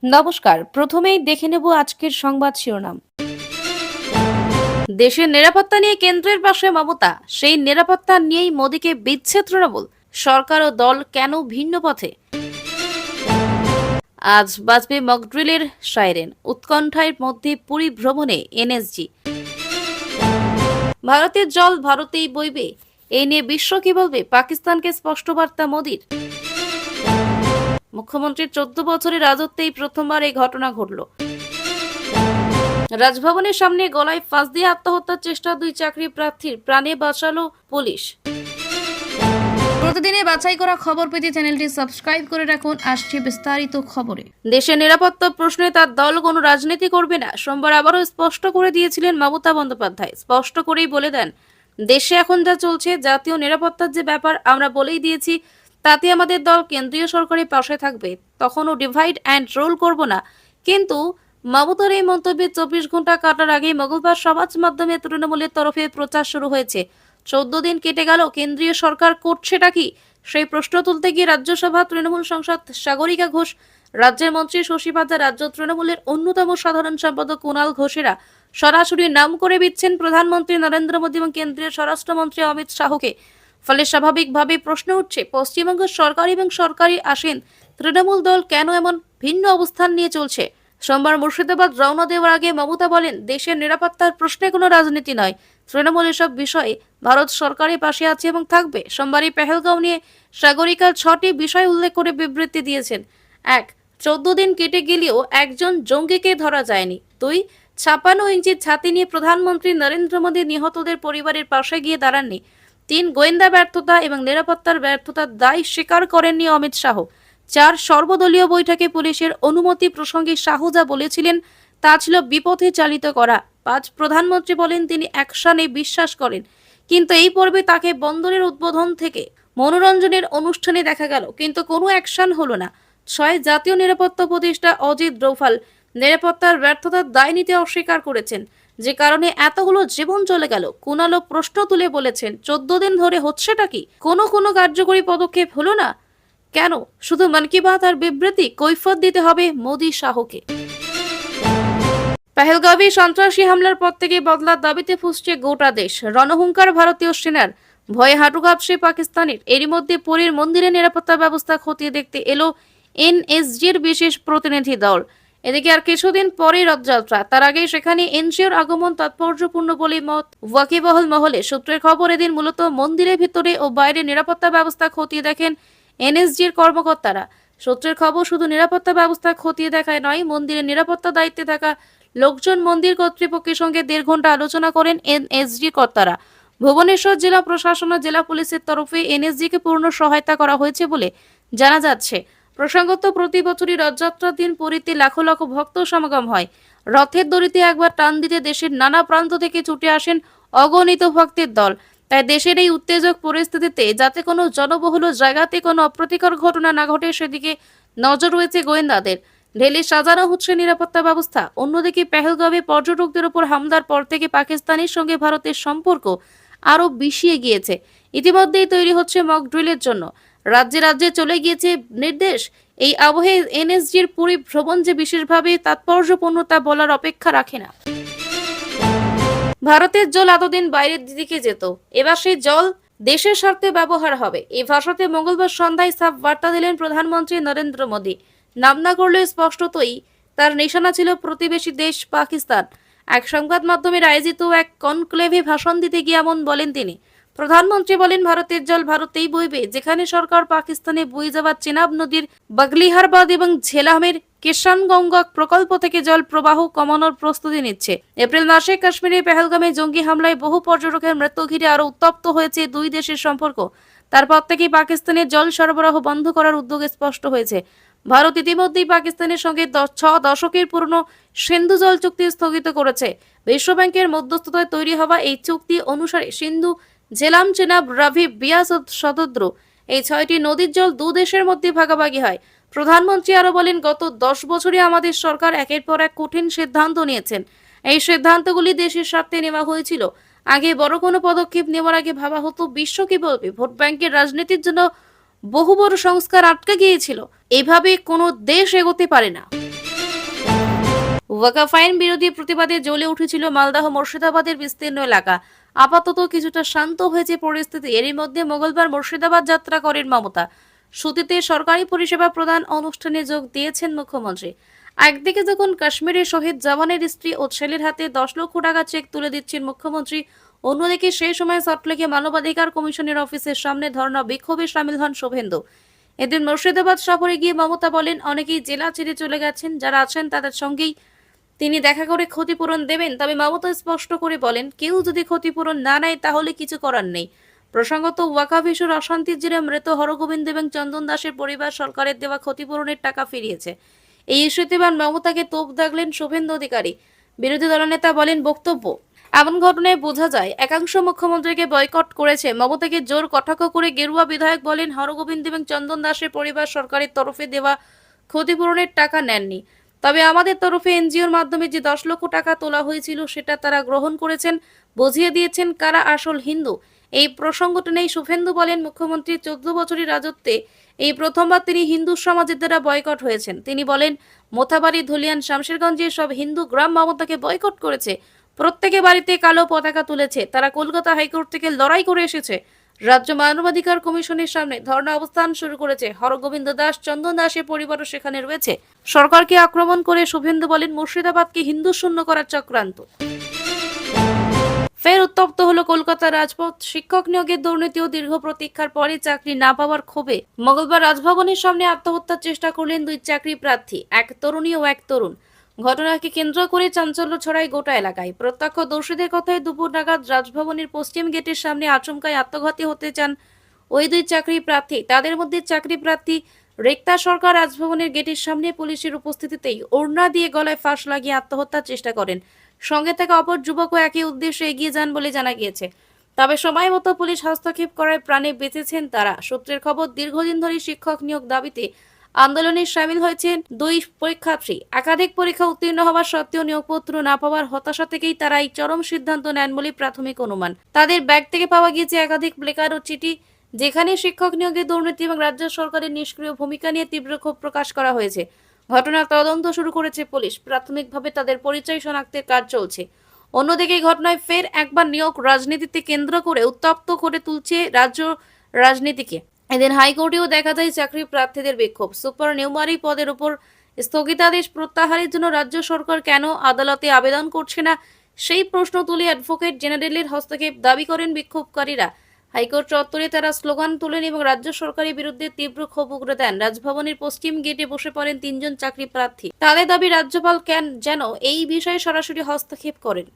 নমস্কার, প্রথমেই দেখে নেব আজকের সংবাদ শিরোনাম। দেশের নিরাপত্তা নিয়ে কেন্দ্রের পাশে মমতা, সেই নিরাপত্তা নিয়েই মোদীকে বিচ্ছে তৃণমূল। সরকার ও দল কেন ভিন্ন পথে? আজ বাজবে মকড্রিলের সাইরেন, উৎকণ্ঠার মধ্যে পুরী ভ্রমণে এনএসজি। ভারতের জল ভারতেই বইবে, এই নিয়ে বিশ্ব কি বলবে, পাকিস্তানকে স্পষ্ট বার্তা মোদীর। মুখ্যমন্ত্রীর 14 বছরের রাজত্বেই প্রথমবার এই ঘটনা ঘটল। রাজভবনের সামনে গলায় ফাঁস দিয়ে আত্মহত্যার চেষ্টা দুই চাকরি প্রার্থীর, প্রাণে বাঁচালো পুলিশ। প্রতিদিনের বাছাই করা খবর পেতে চ্যানেলটি সাবস্ক্রাইব করে রাখুন। আসছে বিস্তারিত খবরে। দেশের নিরাপত্তা প্রশ্নে তার দল কোনো রাজনীতি করবে না, সোমবার আবারও স্পষ্ট করে দিয়েছিলেন মমতা বন্দ্যোপাধ্যায়। স্পষ্ট করেই বলে দেন, দেশে এখন যা চলছে, জাতীয় নিরাপত্তার যে ব্যাপার, আমরা বলেই দিয়েছি, তাতে আমাদের দল কেন্দ্রীয় সরকারের পাশে থাকবে, তখনও ডিভাইড অ্যান্ড রোল করব না। কিন্তু মমতার এই মন্তব্যে 24 ঘন্টা কাটার আগেই মঙ্গলবার সমাজ মাধ্যমে তৃণমূলের তরফে প্রচার শুরু হয়েছে। 14 দিন কেটে গেল, কেন্দ্রীয় সরকার করছেটা কি, সেই প্রশ্ন তুলতে গিয়ে রাজ্যসভা তৃণমূল সাংসদ সাগরিকা ঘোষ, রাজ্যের মন্ত্রী শশী পাজা, রাজ্য তৃণমূলের অন্যতম সাধারণ সম্পাদক কুণাল ঘোষেরা সরাসরি নাম করে দিচ্ছেন প্রধানমন্ত্রী নরেন্দ্র মোদী এবং কেন্দ্রীয় স্বরাষ্ট্রমন্ত্রী অমিত শাহকে। ফলে স্বাভাবিকভাবে প্রশ্ন উঠছে, পশ্চিমবঙ্গ সরকার এবং সরকারি আসীন তৃণমূল দল কেন এমন ভিন্ন অবস্থান নিয়ে চলছে। সোমবার মুর্শিদাবাদ রওনা দেওয়ার আগে মমতা বলেন, দেশের নিরাপত্তার প্রশ্নে কোনো রাজনীতি নয়, তৃণমূল এসব বিষয়ে ভারত সরকারের পাশে আছে এবং থাকবে। সোমবারই পেহেলগাঁও নিয়ে সাগরিকার 6টি বিষয় উল্লেখ করে বিবৃতি দিয়েছেন। 1. 14 দিন কেটে গেলেও একজন জঙ্গিকে ধরা যায়নি। 2. 56 ইঞ্চি ছাতি নিয়ে প্রধানমন্ত্রী নরেন্দ্র মোদী নিহতদের পরিবারের পাশে গিয়ে দাঁড়াননি। 3. গোয়েন্দা ব্যর্থতা এবং নিরাপত্তার ব্যর্থতার দায় স্বীকার করেননি অমিত শাহ। 4. সর্বদলীয় বৈঠকে পুলিশের অনুমতি প্রসঙ্গে শাহ যা বলেছিলেন তা ছিল বিপথে চালিত করা। 5. প্রধানমন্ত্রী বলেন তিনি অ্যাকশনে বিশ্বাস করেন, কিন্তু এই পর্বে তাকে বন্দরের উদ্বোধন থেকে মনোরঞ্জনের অনুষ্ঠানে দেখা গেল, কিন্তু কোনো অ্যাকশন হলো না। 6. জাতীয় নিরাপত্তা উপদেষ্টা অজিত ডোভাল নিরাপত্তার ব্যর্থতার দায় নিতে অস্বীকার করেছেন, যে কারণে এতগুলো জীবন চলে গেল। কুণালও প্রশ্ন তুলে বলেছেন, 14 দিন ধরে হচ্ছেটা কি, কোনো কার্যকরী পদক্ষেপ হলো না কেন? শুধু মন কি বাত আর বিবৃতি, কৈফিয়ত দিতে হবে মোদী শাহকে। পেহেলগাঁওয়ে সন্ত্রাসী হামলার পর থেকে বদলার দাবিতে ফুঁসছে গোটা দেশ। রণহুঙ্কার ভারতীয় সেনার, ভয়ে হাঁটু কাঁপছে পাকিস্তানের। এরই মধ্যে পুরীর মন্দিরের নিরাপত্তা ব্যবস্থা খতিয়ে দেখতে এলো এনএসজির বিশেষ প্রতিনিধি দল। এদিকে আর কিছুদিন পরেই রথযাত্রা, তার আগে সেখানে এনজিওর আগমন তাৎপর্যপূর্ণ বলে মত ওয়াকিবহল মহলে। সূত্রের খবর, এদিন মূলত মন্দিরের ভিতরে ও বাইরে নিরাপত্তা ব্যবস্থা খতিয়ে দেখেন এনএসজির কর্মকর্তারা। সূত্রের খবর, শুধু নিরাপত্তা ব্যবস্থা খতিয়ে দেখায় নয়, মন্দিরের নিরাপত্তা দায়িত্বে থাকা লোকজন মন্দির কর্তৃপক্ষের সঙ্গে 1.5 ঘন্টা আলোচনা করেন এনএসজি কর্তারা। ভুবনেশ্বর জেলা প্রশাসন ও জেলা পুলিশের তরফে এনএসজিকে পূর্ণ সহায়তা করা হয়েছে বলে জানা যাচ্ছে। প্রসঙ্গত, প্রতি বছরই রথযাত্রার দিন পুরীতে লাখো লাখো ভক্ত সমাগম হয়। রথের দড়িতে একবার টান দিতে দেশের নানা প্রান্ত থেকে ছুটে আসেন অগণিত ভক্তের দল। তাই দেশের এই উত্তেজক পরিস্থিতিতে যাতে কোনো জনবহুল জায়গাতে কোনো অপ্রীতিকর ঘটনা না ঘটে, সেদিকে নজর রয়েছে গোয়েন্দাদের। ঢেলে সাজানো হচ্ছে নিরাপত্তা ব্যবস্থা। অন্যদিকে পেহেলগাঁওয়ে পর্যটকদের উপর হামলার পর থেকে পাকিস্তানের সঙ্গে ভারতের সম্পর্ক আরও বিষিয়ে গিয়েছে। ইতিমধ্যেই তৈরি হচ্ছে মক ড্রিলের জন্য রাজ্যে রাজ্যে চলে গিয়েছে নির্দেশ। এই আবহে এনএসজির পুরী ভ্রমণ যে বিশেষভাবে তাৎপর্যপূর্ণ তা বলার অপেক্ষা রাখে না। ভারতের জল এতদিন বাইরের দিকে যেত, এবার সেই জল দেশের স্বার্থে ব্যবহার হবে, এই ভাষাতে মঙ্গলবার সন্ধ্যায় সাফ বার্তা দিলেন প্রধানমন্ত্রী নরেন্দ্র মোদী। নাম না করলেও স্পষ্টতই তার নিশানা ছিল প্রতিবেশী দেশ পাকিস্তান। এক সংবাদ মাধ্যমের আয়োজিত এক কনক্লেভে ভাষণ দিতে গিয়ে এমন বলেন তিনি। প্রধানমন্ত্রী বলেন, ভারতের জল ভারতেই বইবে। যেখানে সরকার পাকিস্তানে বয়ে যাওয়া চেনাব নদীর বাগলিহারবাদ এবং ঝেলামের কিষানগঙ্গা প্রকল্প থেকে জল প্রবাহ কমানোর প্রস্তুতি নিচ্ছে। এপ্রিল মাসে কাশ্মীরের পেহেলগামে জঙ্গি হামলায় বহু পর্যটকের মৃত্যু ঘিরে আরো উত্তপ্ত হয়েছে দুই দেশের সম্পর্ক। তারপর থেকেই পাকিস্তানের জল সরবরাহ বন্ধ করার উদ্যোগ স্পষ্ট হয়েছে। ভারত ইতিমধ্যেই পাকিস্তানের সঙ্গে 6 দশকের পুরনো সিন্ধু জল চুক্তি স্থগিত করেছে। বিশ্বব্যাংকের মধ্যস্থতায় তৈরি হওয়া এই চুক্তি অনুসারে সিন্ধু, ঝেলাম, চেনাব, রাভি, বিয়াস ও শতদ্রু এই 6টি নদীর জল দু দেশের মধ্যে ভাগাভাগি হয়। প্রধানমন্ত্রী আরো বলেন, গত 10 বছরে আমাদের সরকার একের পর এক কঠিন সিদ্ধান্ত নিয়েছেন। এই সিদ্ধান্তগুলি দেশের স্বার্থে নেওয়া হয়েছিল। আগে বড় কোনো পদক্ষেপ নেওয়ার আগে ভাবা হতো বিশ্ব কি বলবে। ভোট ব্যাংকের রাজনীতির জন্য বহু বড় সংস্কার আটকে গিয়েছিল। এভাবে কোনো দেশ এগোতে পারে না। ওয়াকফ আইন বিরোধী প্রতিবাদে জ্বলে উঠেছিল মালদহ মুর্শিদাবাদের বিস্তীর্ণ এলাকা। আপাতত কিছুটা শান্ত হয়েছে পরিস্থিতি। এরই মধ্যে মঙ্গলবার মুর্শিদাবাদ যাত্রা করেন মমতা। সুতিতে সরকারি পরিষেবা প্রদান অনুষ্ঠানে যোগ দিয়েছেন মুখ্যমন্ত্রী। একদিকে যখন কাশ্মীরের শহীদ জওয়ানের স্ত্রী ও ছেলের হাতে 10 লক্ষ টাকা চেক তুলে দিচ্ছেন মুখ্যমন্ত্রী, অন্যদিকে সেই সময় সল্টলেকে মানবাধিকার কমিশনের অফিসের সামনে ধর্ণা বিক্ষোভে সামিল হন শুভেন্দু। এদিন মুর্শিদাবাদ সফরে গিয়ে মমতা বলেন, অনেকেই জেলা ছেড়ে চলে গেছেন, যারা আছেন তাদের সঙ্গেই তিনি দেখা করে ক্ষতিপূরণ দেবেন। তবে মমতা স্পষ্ট করে বলেন, কেউ যদি ক্ষতিপূরণ না নেয় তাহলে কিছু করার নেই। প্রসঙ্গত, ওয়াকফ ইস্যুর অশান্তির জেরে মৃত হরগোবিন্দ এবং চন্দন দাসের পরিবার সরকারের দেওয়া ক্ষতিপূরণের টাকা ফিরিয়েছে। এই ইস্যুতে মমতাকে তোপ দাগলেন শুভেন্দু অধিকারী। বিরোধী দলনেতা বলেন, বক্তব্য এমন ঘটনায় বোঝা যায় একাংশ মুখ্যমন্ত্রীকে বয়কট করেছে। মমতাকে জোর কটাক্ষ করে গেরুয়া বিধায়ক বলেন, হরগোবিন্দ এবং চন্দন দাসের পরিবার সরকারের তরফে দেওয়া ক্ষতিপূরণের টাকা নেননি। তবে আমাদের তরফে এনজিওর মাধ্যমে যে 10 লক্ষ টাকা তোলা হয়েছিল সেটা তারা গ্রহণ করেছেন, বুঝিয়ে দিয়েছেন কারা আসল হিন্দু। এই প্রসঙ্গ টেনেই শুভেন্দু বলেন, মুখ্যমন্ত্রী 14 বছরের রাজত্বে এই প্রথমবার তিনি হিন্দু সমাজের দ্বারা বয়কট হয়েছেন। তিনি বলেন, মোথাবাড়ি, ধুলিয়ান, শামশেরগঞ্জের সব হিন্দু গ্রাম মমতাকে বয়কট করেছে। প্রত্যেকে বাড়িতে কালো পতাকা তুলেছে। তারা কলকাতা হাইকোর্ট থেকে লড়াই করে এসেছে। রাজ্য মানবাধিকার কমিশনের সামনে ধর্ণা অবস্থান শুরু করেছে। হরগোবিন্দ দাস, চন্দন দাসের পরিবারও সেখানে রয়েছে। সরকারকে আক্রমণ করে শুভেন্দু বলেন, মুর্শিদাবাদকে হিন্দু শূন্য করার চক্রান্ত। ফের উত্তপ্ত হলো কলকাতার রাজপথ। শিক্ষক নিয়োগের দুর্নীতি ও দীর্ঘ প্রতীক্ষার পরে চাকরি না পাওয়ার ক্ষোভে মঙ্গলবার রাজভবনের সামনে আত্মহত্যার চেষ্টা করলেন 2 চাকরি প্রার্থী, এক তরুণী ও এক তরুণ। ঘটনাকে কেন্দ্র করে চাঞ্চল্য ছড়ায় গোটা এলাকায়। প্রত্যক্ষদর্শীদের কথায় দুপুর নাগাদ রাজভবনের পশ্চিম গেটের সামনে আচমকায় আত্মঘাতী হতে চান ওই 2 চাকরি প্রার্থী। তাদের মধ্যে চাকরি প্রার্থী রেক্তা সরকার রাজভবনের গেটের সামনে পুলিশের উপস্থিতিতেই ওড়না দিয়ে গলায় ফাঁস লাগিয়ে আত্মহত্যার চেষ্টা করেন। সঙ্গে থাকা অপর যুবকও একই উদ্দেশ্যে এগিয়ে যান বলে জানা গিয়েছে। তবে সময় মতো পুলিশ হস্তক্ষেপ করায় প্রাণে বেঁচেছেন তারা। সূত্রের খবর, দীর্ঘদিন ধরে শিক্ষক নিয়োগ দাবিতে আন্দোলনে সামিল হয়েছেন 2 পরীক্ষার্থী। একাধিক পরীক্ষা উত্তীর্ণ হওয়ার সত্ত্বেও নিয়োগপত্র না পাওয়ার হতাশা থেকেই তারা এই চরম সিদ্ধান্ত নেন বলে প্রাথমিক অনুমান। তাদের ব্যাগ থেকে পাওয়া গিয়েছে একাধিক প্লেকার্ড ও চিঠি, যেখানে শিক্ষক নিয়োগে দুর্নীতি এবং রাজ্য সরকারের নিষ্ক্রিয় ভূমিকা নিয়ে তীব্র ক্ষোভ প্রকাশ করা হয়েছে। ঘটনার তদন্ত শুরু করেছে পুলিশ। প্রাথমিকভাবে তাদের পরিচয় শনাক্তের কাজ চলছে। অন্যদিকে এই ঘটনায় ফের একবার নিয়োগ রাজনীতিতে কেন্দ্র করে উত্তপ্ত করে তুলছে রাজ্য রাজনীতিকে। এদিন হাইকোর্টেও দেখা যায় চাকরি প্রার্থীদের বিক্ষোভ। সুপার নিউমারি পদের উপর স্থগিতাদেশ প্রত্যাহারের জন্য রাজ্য সরকার কেন আদালতে আবেদন করছে না, সেই প্রশ্ন তুলে অ্যাডভোকেট জেনারেলের হস্তক্ষেপ দাবি করেন বিক্ষোভকারীরা। হাইকোর্ট চত্বরে তারা স্লোগান তোলেন এবং রাজ্য সরকারের বিরুদ্ধে তীব্র ক্ষোভ উগরে দেন। রাজভবনের পশ্চিম গেটে বসে পড়েন 3 জন চাকরি প্রার্থী। তাদের দাবি, রাজ্যপাল যেন এই বিষয়ে সরাসরি হস্তক্ষেপ করেন।